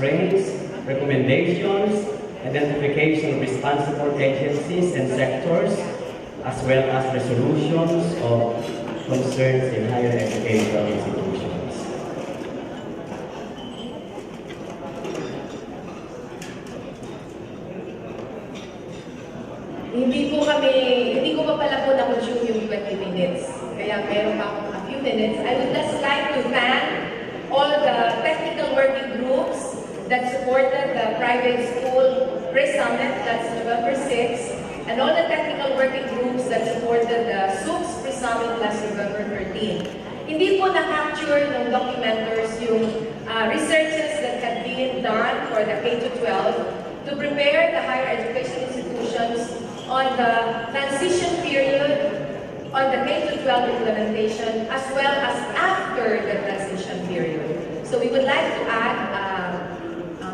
constraints, recommendations, identification of responsible agencies and sectors, as well as resolutions of concerns in higher educational institutions. Hindi ko pa pala po na-consume yung 20 minutes. Kaya meron pa akong a few minutes. I would just like to thank all the technical working groups that supported the private school pre-summit, that's November 6, and all the technical working groups that supported the SUPS pre-summit last November 13. Hindi po na-capture ng documenters yung researches that had been done for the K-12 to prepare the higher education institutions on the transition period, on the K-12 implementation, as well as after the transition period. So we would like to add,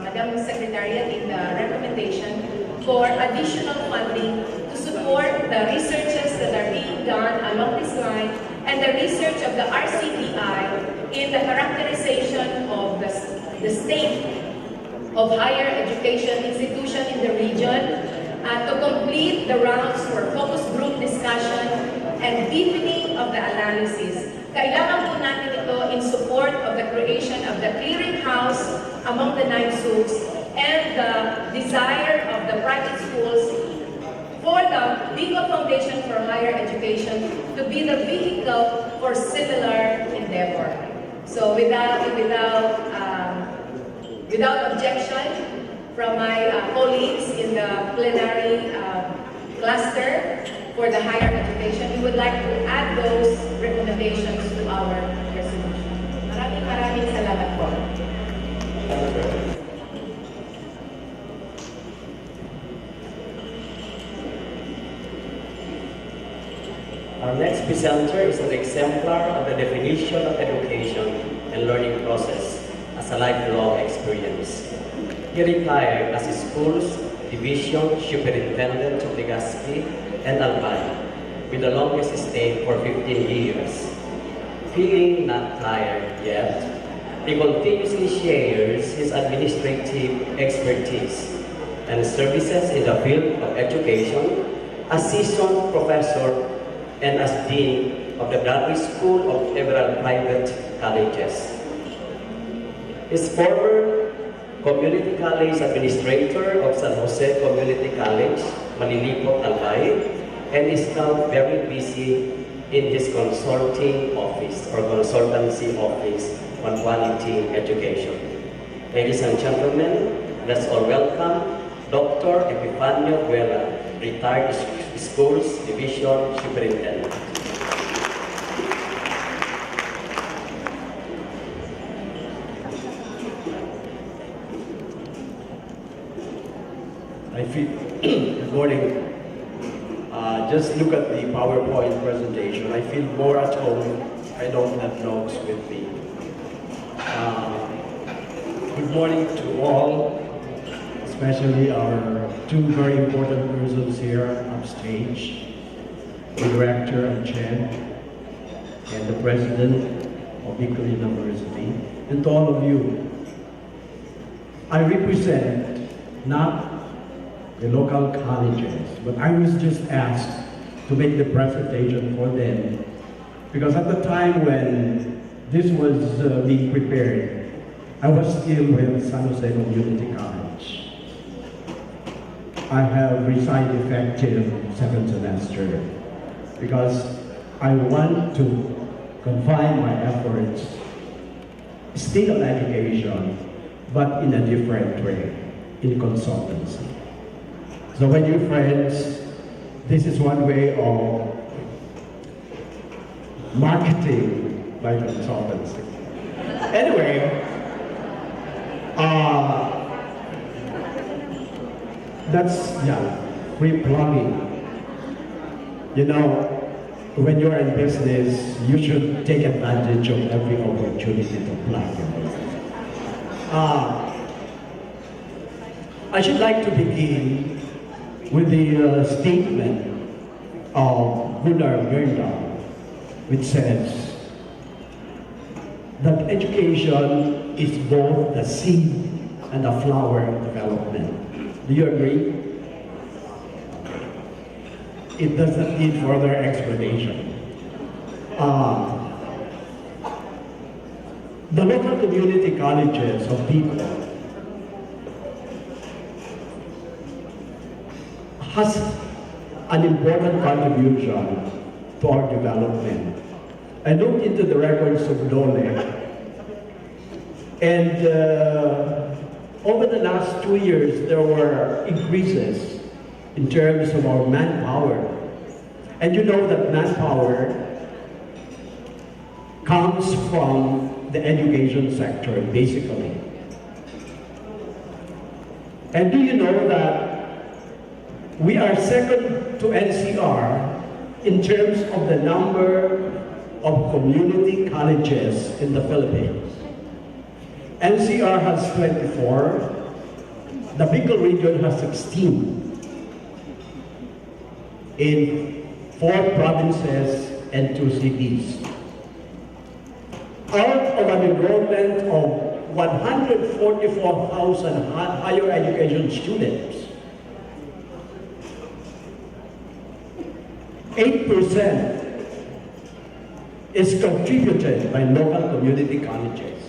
Madam Secretariat, in the recommendation for additional funding to support the researches that are being done along this line and the research of the RCTI in the characterization of the state of higher education institution in the region, to complete the rounds for focus group discussion and deepening of the analysis. Kailangan po natin ito in support of the creation of the clearinghouse among the 9 SUPs and the desire of the private schools for the Legal Foundation for Higher Education to be the vehicle for similar endeavor. So without objection from my colleagues in the plenary cluster for the higher education, we would like to add those recommendations to our resolution. Maraming salamat po. Our next presenter is an exemplar of the definition of education and learning process as a lifelong experience. He retired as school's division superintendent of Legazpi and Albay, with the longest stay for 15 years. Feeling not tired yet, he continuously shares his administrative expertise and services in the field of education as seasoned professor and as dean of the Graduate School of several private colleges. His former Community College Administrator of San Jose Community College, Malilipot, Albay, and is now very busy in his consulting office or consultancy office on quality education. Ladies and gentlemen, let's all welcome Dr. Epifanio Guerra, retired schools division superintendent. Good morning. Just look at the PowerPoint presentation. I feel more at home. I don't have notes with me. Good morning to all, especially our two very important persons here upstage, the Director and Chen, and the President of Bicol University, and to all of you. I represent not the local colleges, but I was just asked to make the presentation for them because at the time when this was being prepared, I was still with San Jose Community College. I have resigned effective second semester because I want to confine my efforts still on education, but in a different way, in consultancy. So my dear friends, this is one way of marketing by consultancy. Anyway, that's, free plugging. You know, when you're in business, you should take advantage of every opportunity to plug your business. I should like to begin with the statement of Gunnar Myrdal, which says that education is both the seed and the flower development. Do you agree? It doesn't need further explanation. The local community colleges of people has an important contribution to our development. I looked into the records of Dole, and over the last 2 years, there were increases in terms of our manpower. And you know that manpower comes from the education sector, basically. And do you know that we are second to NCR in terms of the number of community colleges in the Philippines? NCR has 24, the Bicol region has 16 in 4 provinces and 2 cities. Out of an enrollment of 144,000 higher education students, 8% is contributed by local community colleges.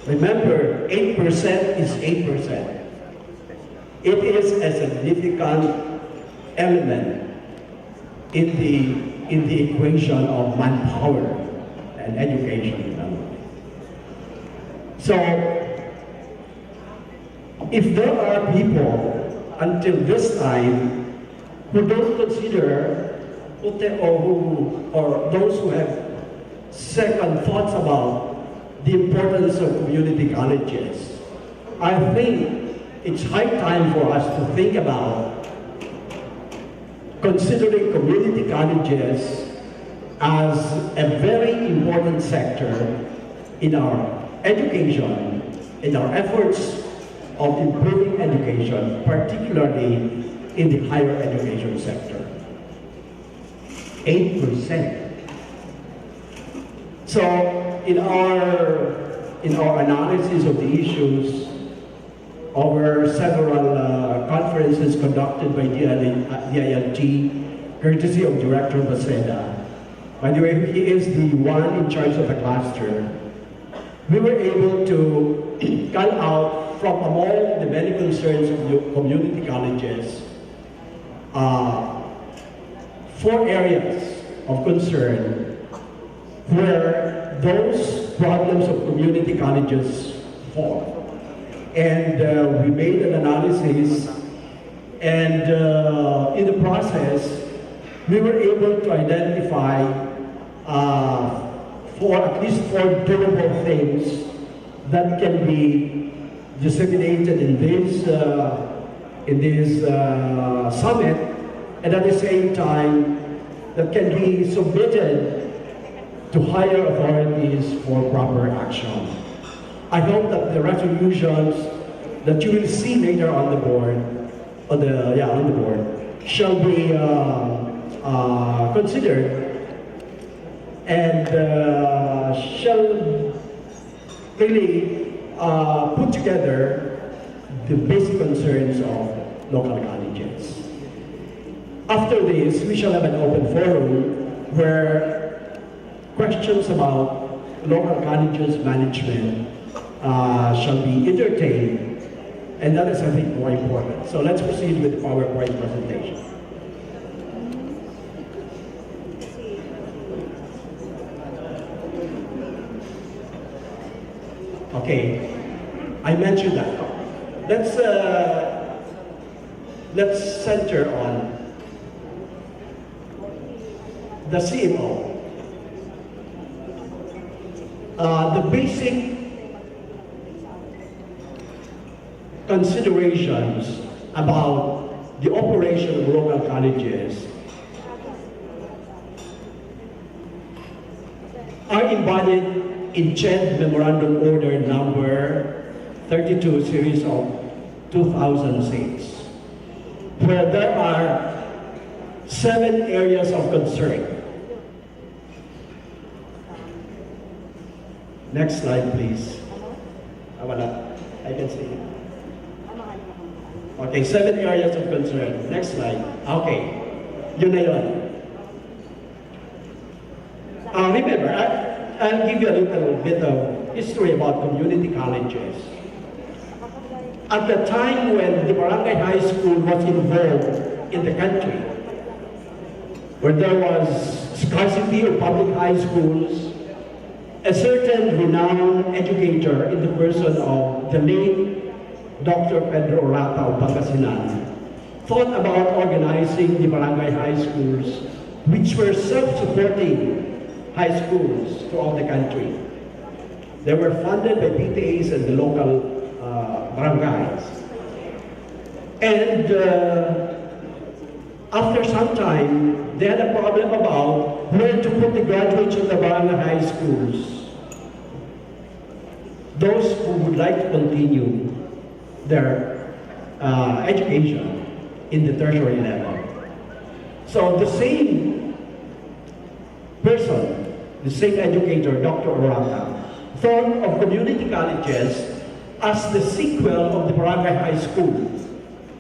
Remember, 8% is 8%. It is a significant element in the equation of manpower and education development. So, if there are people until this time who don't consider or those who have second thoughts about the importance of community colleges, I think it's high time for us to think about considering community colleges as a very important sector in our education, in our efforts of improving education, particularly in the higher education sector. 8%. So in our analysis of the issues, over several conferences conducted by DILG, courtesy of Director Baceda. By the way, he is the one in charge of the cluster. We were able to call out from among the many concerns of the community colleges 4 areas of concern where those problems of community colleges fall. And we made an analysis, and in the process, we were able to identify at least 4 doable things that can be disseminated in this summit, and at the same time, that can be submitted to higher authorities for proper action. I hope that the resolutions that you will see later on the board, shall be considered and shall really put together the basic concerns of local colleges. After this, we shall have an open forum where questions about local colleges management shall be entertained, and that is, I think, more important. So let's proceed with the PowerPoint presentation. Okay, I mentioned that. Let's center on the CMO. The basic considerations about the operation of local colleges are embodied in CHED Memorandum Order number 32 series of 2006, where there are 7 areas of concern. Next slide, please. Wala. I can see. Okay, 7 areas of concern. Next slide. Okay, yun na yun. Remember, I'll give you a little bit of history about community colleges. At the time when the Barangay High School was involved in the country, where there was scarcity of public high schools, a certain renowned educator in the person of the late Dr. Pedro Orata of Pangasinan thought about organizing the barangay high schools, which were self-supporting high schools throughout the country. They were funded by PTAs and the local barangays. And after some time, they had a problem about where to put the graduates of the barangay high schools. Those who would like to continue their education in the tertiary level. So the same person, the same educator, Dr. Orata, thought of community colleges as the sequel of the barangay high school.